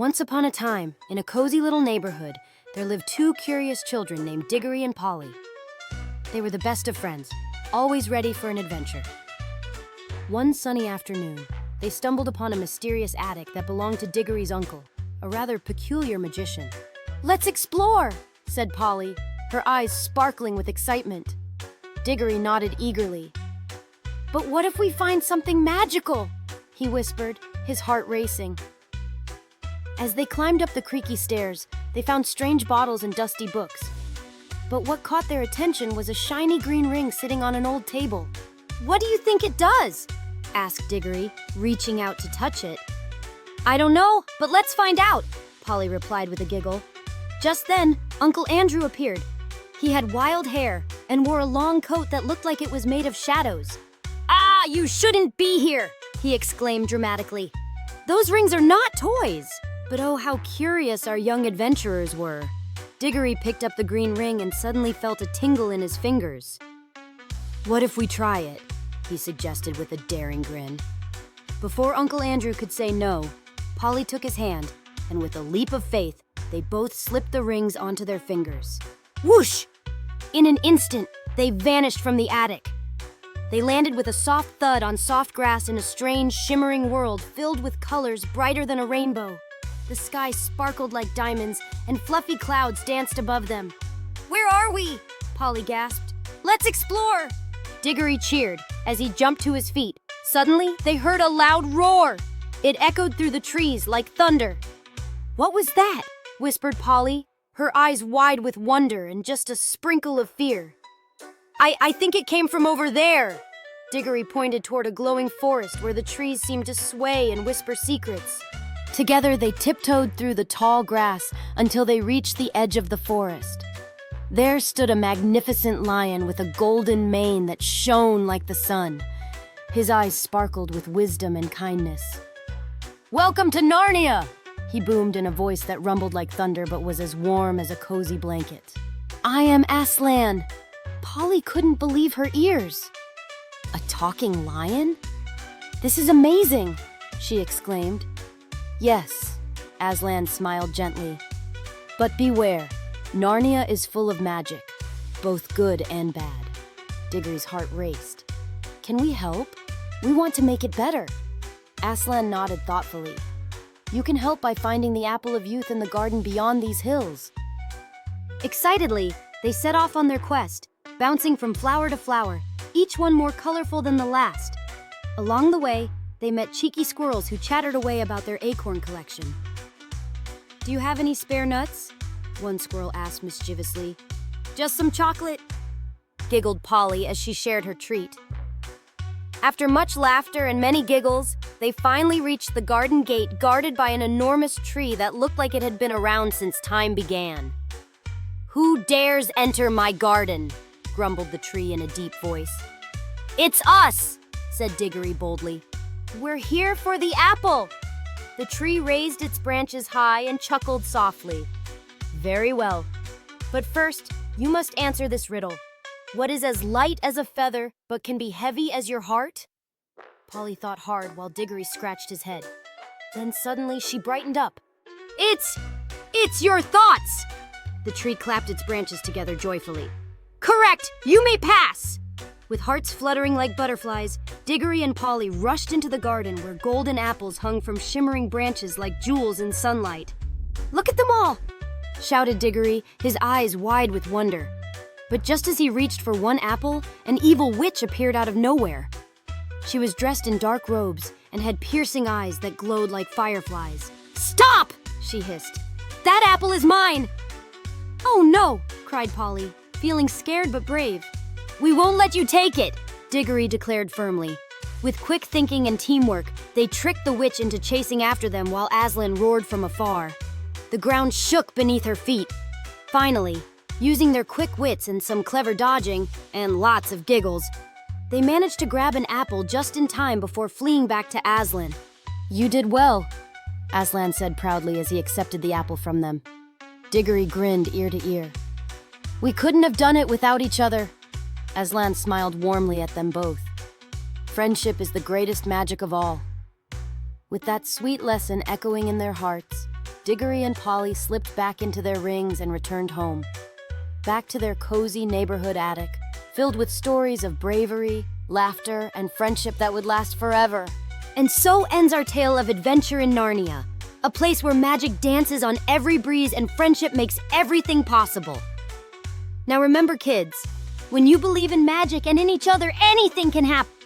Once upon a time, in a cozy little neighborhood, there lived two curious children named Digory and Polly. They were the best of friends, always ready for an adventure. One sunny afternoon, they stumbled upon a mysterious attic that belonged to Digory's uncle, a rather peculiar magician. "Let's explore," said Polly, her eyes sparkling with excitement. Digory nodded eagerly. "But what if we find something magical?" he whispered, his heart racing. As they climbed up the creaky stairs, they found strange bottles and dusty books. But what caught their attention was a shiny green ring sitting on an old table. "What do you think it does?" asked Digory, reaching out to touch it. "I don't know, but let's find out," Polly replied with a giggle. Just then, Uncle Andrew appeared. He had wild hair and wore a long coat that looked like it was made of shadows. "Ah, you shouldn't be here!" he exclaimed dramatically. "Those rings are not toys!" But oh, how curious our young adventurers were. Digory picked up the green ring and suddenly felt a tingle in his fingers. "What if we try it?" he suggested with a daring grin. Before Uncle Andrew could say no, Polly took his hand, and with a leap of faith, they both slipped the rings onto their fingers. Whoosh! In an instant, they vanished from the attic. They landed with a soft thud on soft grass in a strange, shimmering world filled with colors brighter than a rainbow. The sky sparkled like diamonds, and fluffy clouds danced above them. "Where are we?" Polly gasped. "Let's explore!" Digory cheered as he jumped to his feet. Suddenly, they heard a loud roar. It echoed through the trees like thunder. "What was that?" whispered Polly, her eyes wide with wonder and just a sprinkle of fear. I think it came from over there." Digory pointed toward a glowing forest where the trees seemed to sway and whisper secrets. Together, they tiptoed through the tall grass until they reached the edge of the forest. There stood a magnificent lion with a golden mane that shone like the sun. His eyes sparkled with wisdom and kindness. "Welcome to Narnia!" he boomed in a voice that rumbled like thunder but was as warm as a cozy blanket. "I am Aslan." Polly couldn't believe her ears. "A talking lion? This is amazing!" she exclaimed. "Yes," Aslan smiled gently. "But beware, Narnia is full of magic, both good and bad." Digory's heart raced. "Can we help? We want to make it better." Aslan nodded thoughtfully. "You can help by finding the apple of youth in the garden beyond these hills." Excitedly, they set off on their quest, bouncing from flower to flower, each one more colorful than the last. Along the way, they met cheeky squirrels who chattered away about their acorn collection. "Do you have any spare nuts?" one squirrel asked mischievously. "Just some chocolate," giggled Polly as she shared her treat. After much laughter and many giggles, they finally reached the garden gate guarded by an enormous tree that looked like it had been around since time began. "Who dares enter my garden?" grumbled the tree in a deep voice. "It's us," said Digory boldly. "We're here for the apple." The tree raised its branches high and chuckled softly. "Very well. But first, you must answer this riddle. What is as light as a feather, but can be heavy as your heart?" Polly thought hard while Digory scratched his head. Then suddenly she brightened up. It's your thoughts!" The tree clapped its branches together joyfully. "Correct! You may pass!" With hearts fluttering like butterflies, Digory and Polly rushed into the garden where golden apples hung from shimmering branches like jewels in sunlight. "Look at them all!" shouted Digory, his eyes wide with wonder. But just as he reached for one apple, an evil witch appeared out of nowhere. She was dressed in dark robes and had piercing eyes that glowed like fireflies. "Stop!" she hissed. "That apple is mine!" "Oh no!" cried Polly, feeling scared but brave. "We won't let you take it," Digory declared firmly. With quick thinking and teamwork, they tricked the witch into chasing after them while Aslan roared from afar. The ground shook beneath her feet. Finally, using their quick wits and some clever dodging, and lots of giggles, they managed to grab an apple just in time before fleeing back to Aslan. "You did well," Aslan said proudly as he accepted the apple from them. Digory grinned ear to ear. "We couldn't have done it without each other." Aslan smiled warmly at them both. "Friendship is the greatest magic of all." With that sweet lesson echoing in their hearts, Digory and Polly slipped back into their rings and returned home. Back to their cozy neighborhood attic, filled with stories of bravery, laughter, and friendship that would last forever. And so ends our tale of adventure in Narnia, a place where magic dances on every breeze and friendship makes everything possible. Now remember, kids, when you believe in magic and in each other, anything can happen.